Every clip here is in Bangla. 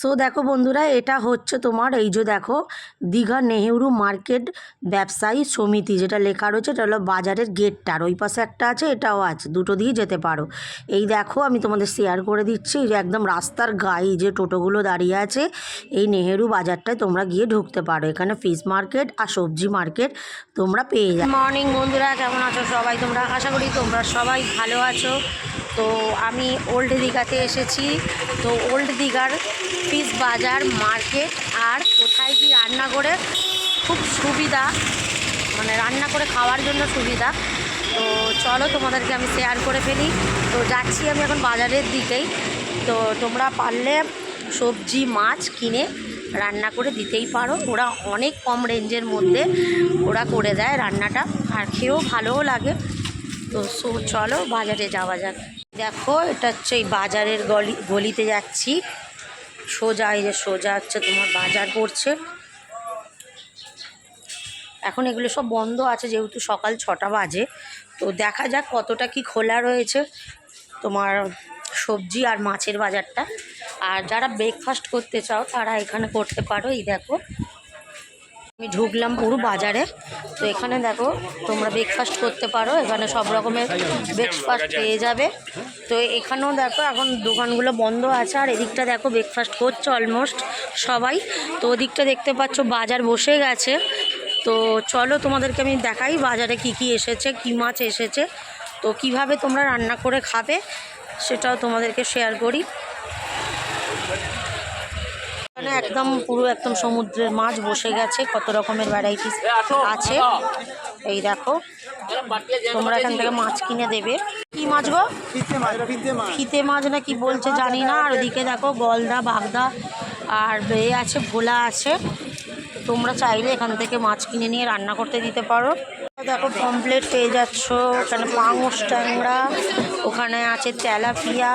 সো দেখো বন্ধুরা, এটা হচ্ছে তোমার এই যে দেখো দীঘা নেহেরু মার্কেট ব্যবসায়ী সমিতি যেটা লেখা রয়েছে, এটা হলো বাজারের গেটটার ওই পাশে একটা আছে, এটাও আছে, দুটো দিয়ে যেতে পারো। এই দেখো আমি তোমাদের শেয়ার করে দিচ্ছি, যে একদম রাস্তার গায়ে যে টোটোগুলো দাঁড়িয়ে আছে, এই নেহেরু বাজারটায় তোমরা গিয়ে ঢুকতে পারো। এখানে ফিশ মার্কেট আর সবজি মার্কেট তোমরা পেয়ে যাবে। মর্নিং বন্ধুরা, কেমন আছো সবাই? তোমরা আশা করি তোমরা সবাই ভালো আছো। তো আমি ওল্ড দীঘাতে এসেছি। তো ওল্ড দীঘার ফিশ বাজার মার্কেট আর কোথায় কি রান্না করে খুব সুবিধা, মানে রান্না করে খাওয়ার জন্য সুবিধা। তো চলো তোমাদেরকে আমি শেয়ার করে ফেলি। তো যাচ্ছি আমি এখন বাজারের দিকেই। তো তোমরা পারলে সবজি মাছ কিনে রান্না করে দিতেই পারো, ওরা অনেক কম রেঞ্জের মধ্যে ওরা করে দেয় রান্নাটা, আর খেয়েও ভালোও লাগে। তো চলো বাজারে যাওয়া যাক। দেখো এটা হচ্ছে এই বাজারের গলিতে যাচ্ছি, সোজা এই যে সোজা হচ্ছে তোমার বাজার পড়ছে। এখন এগুলো সব বন্ধ আছে যেহেতু সকাল 6টা বাজে। তো দেখা যাক কতটা কি খোলা রয়েছে তোমার সবজি আর মাছের বাজারটা। আর যারা ব্রেকফাস্ট করতে চাও তারা এখানে করতে পারো। এই দেখো আমি ঢুকলাম পুরো বাজারে। তো এখানে দেখো তোমরা ব্রেকফাস্ট করতে পারো, এখানে সব রকমের ব্রেকফাস্ট পেয়ে যাবে। তো এখানেও দেখো এখন দোকানগুলো বন্ধ আছে, আর এদিকটা দেখো ব্রেকফাস্ট করছে অলমোস্ট সবাই। তো ওদিকটা দেখতে পাচ্ছ বাজার বসে গেছে। তো চলো তোমাদেরকে আমি দেখাই বাজারে কি কি এসেছে, কি মাছ এসেছে, তো কিভাবে তোমরা রান্না করে খাবে সেটাও তোমাদেরকে শেয়ার করি। এখানে একদম পুরো একদম সমুদ্রের মাছ বসে গেছে, কত রকমের ভ্যারাইটিস আছে। এই দেখো তোমরা এখান থেকে মাছ কিনে দেবে। কি মাছ গো? ফিতে মাছ না কি বলছে জানি না। আর ওদিকে দেখো গলদা, বাগদা আর এ আছে, ভোলা আছে। তোমরা চাইলে এখান থেকে মাছ কিনে নিয়ে রান্না করতে দিতে পারো। দেখো পমপ্লেট পেয়ে যাচ্ছ, ওখানে পাঙস ট্যাংরা, ওখানে আছে তেলাপিয়া,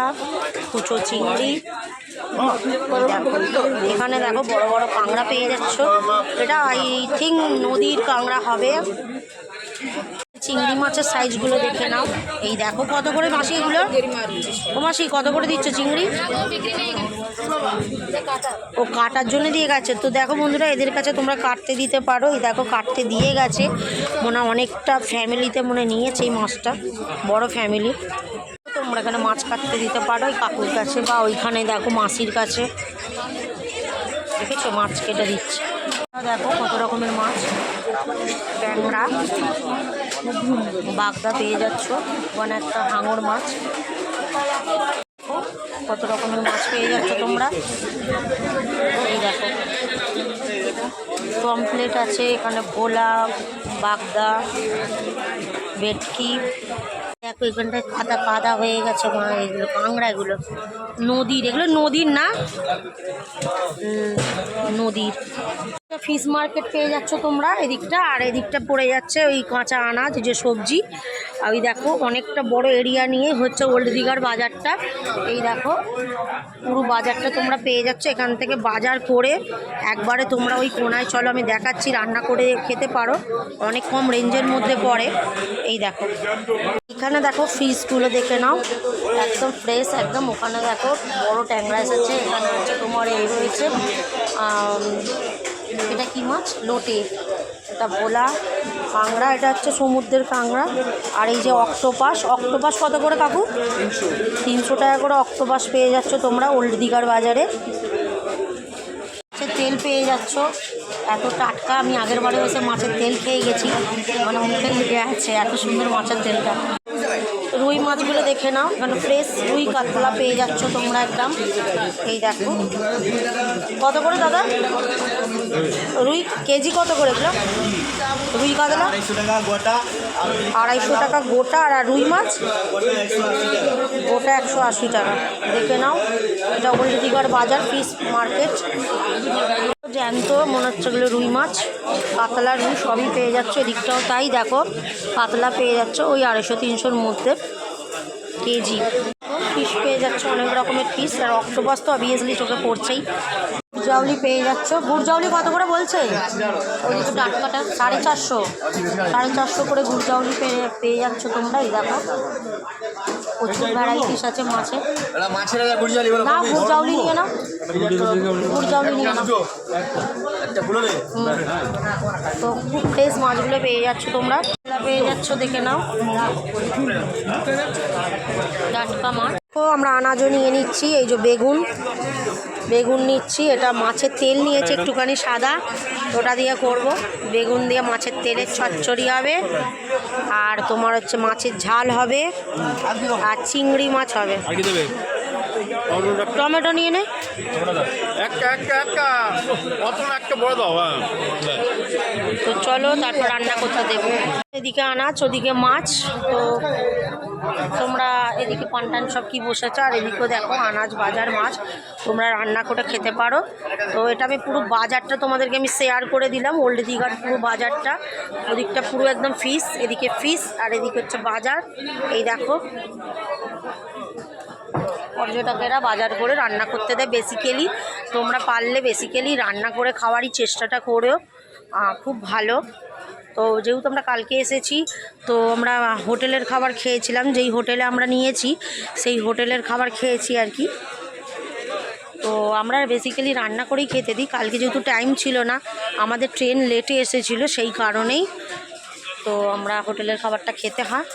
কুচো চিংড়ি। এখানে দেখো বড় বড় কাঁকড়া পেয়ে যাচ্ছ, এটা আই থিঙ্ক নদীর কাঁকড়া হবে। চিংড়ি মাছের সাইজগুলো দেখে নাও। এই দেখো কত করে মাসি এগুলো? ও মাসি কত করে দিচ্ছ চিংড়ি? ও কাটার জন্য দিয়ে গেছে। তো দেখো বন্ধুরা, এদের কাছে তোমরা কাটতে দিতে পারো। এই দেখো কাটতে দিয়ে গেছে, মনে অনেকটা ফ্যামিলিতে মনে নিয়েছে এই মাছটা, বড় ফ্যামিলি। তোমরা এখানে মাছ কাটতে দিতে পারো ওই কাকুর কাছে, বা ওইখানে দেখো মাসির কাছে, দেখেছো মাছ কেটে দিচ্ছে। দেখো কত রকমের মাছ, ট্যাংরা, বাগদা পেয়ে যাচ্ছ, ওখানে একটা হাঙর মাছ, কত রকমের মাছ পেয়ে যাচ্ছ তোমরা। এই দেখো পমপ্লেট আছে, এখানে ভোলা, বাগদা, ভেটকি। দেখো এখানটায় কাদা কাদা হয়ে গেছে, এগুলো কাঁকড়া, এগুলো নদীর, এগুলো নদীর না, নদীর। ফিশ মার্কেট পেয়ে যাচ্ছ তোমরা এদিকটা, আর এদিকটা পড়ে যাচ্ছে ওই কাঁচা আনাজ যে সবজি। ওই দেখো অনেকটা বড় এরিয়া নিয়ে হচ্ছে ওল্ড দীঘার বাজারটা। এই দেখো পুরো বাজারটা তোমরা পেয়ে যাচ্ছ। এখান থেকে বাজার করে একবারে তোমরা ওই কোনায় চলো আমি দেখাচ্ছি, রান্না করে খেতে পারো, অনেক কম রেঞ্জের মধ্যে পড়ে। এই দেখো এখানে দেখো ফিশগুলো দেখে নাও, একদম ফ্রেশ একদম। ওখানে দেখো বড় ট্যাংরা এসেছে, এখানে হচ্ছে তোমার এই রয়েছে, এটা কি মাছ? লোটে, এটা ভোলা, কাঁকড়া, এটা হচ্ছে সমুদ্রের কাঁকড়া। আর এই যে অক্টোপাস, অক্টোপাস কত করে কাকু? 300 টাকা করে অক্টোপাস পেয়ে যাচ্ছ তোমরা ওল্ড দীঘার বাজারে। তেল পেয়ে যাচ্ছ এত টাটকা, আমি আগের বারে এসে মাছের তেল খেয়ে গেছি, মানে মুখে লেগে আছে, এত সুন্দর মাছের তেলটা। রুই মাছগুলো দেখে নাও, এখানে ফ্রেশ রুই কাতলা পেয়ে যাচ্ছ তোমরা একদম। এই দেখো কত করে দাদা রুই কেজি? কত করে এগুলো রুই কাতলা? 250 টাকা গোটা। আর রুই মাছ গোটা 180 টাকা। দেখে নাও, এটা ওল্ড দীঘার বাজার ফিশ মার্কেট। জ্যান্ত মনে হচ্ছে এগুলো রুই মাছ, কাতলা রুই সবই পেয়ে যাচ্ছ। এদিকটাও তাই, দেখো কাতলা পেয়ে যাচ্ছ ওই 250-300-র মধ্যে কেজি। ফিশ পেয়ে যাচ্ছ অনেক রকমের ফিশ, আর অক্টোপাস তো অবভিয়াসলি চোখে পড়ছেই। গুড়জাউলি পেয়ে যাচ্ছ, গুড়জাউলি কত করে বলছে? ওই তো টাটকাটা 450 করে গুড়জাউলি পেয়ে যাচ্ছ তোমরা। এই দেখো প্রচুর ভ্যারাইটিস আছে মাছের। মাছের না গুড়জাউলি নিয়ে নাও, গুড়জাউলি নিয়ে নাও। তো খুব ফ্রেশ মাছগুলো পেয়ে যাচ্ছ তোমরা, পেয়ে যাচ্ছ, দেখে নাও টাটকা মাছ। তো আমরা আনাজও নিয়ে নিচ্ছি, এই যে বেগুন, বেগুন নিচ্ছি, এটা মাছের তেল নিয়েছে একটুখানি সাদা, ওটা দিয়ে করব। বেগুন দিয়ে মাছের তেলের চচ্চড়ি হবে, আর তোমার হচ্ছে মাছের ঝাল হবে, আর চিংড়ি মাছ হবে। টমেটো নিয়ে নে, তো চলো তারপর রান্না করতে দেবো। এদিকে আনাজ, ওদিকে মাছ, তো তোমরা এদিকে পানটান সব কি বসেছো, আর এদিকেও দেখো আনাজ বাজার মাছ, তোমরা রান্না করে খেতে পারো। তো এটা আমি পুরো বাজারটা তোমাদেরকে আমি শেয়ার করে দিলাম, ওল্ড দীঘার পুরো বাজারটা। ওদিকটা পুরো একদম ফিশ, এদিকে ফিশ, আর এদিকে হচ্ছে বাজার। এই দেখো পর্যটকেরা বাজার করে রান্না করতে দেয়। বেসিক্যালি তোমরা পারলে বেসিক্যালি রান্না করে খাওয়ারই চেষ্টাটা করো, খুব ভালো। তো যেহেতু আমরা কালকে এসেছি, তো আমরা হোটেলের খাবার খেয়েছিলাম, যেই হোটেলে আমরা নিয়েছি সেই হোটেলের খাবার খেয়েছি আর কি। তো আমরা বেসিক্যালি রান্না করেই খেতে দিই। কালকে যেহেতু টাইম ছিল না, আমাদের ট্রেন লেটে এসেছিলো, সেই কারণেই তো আমরা হোটেলের খাবারটা খেতে হয়।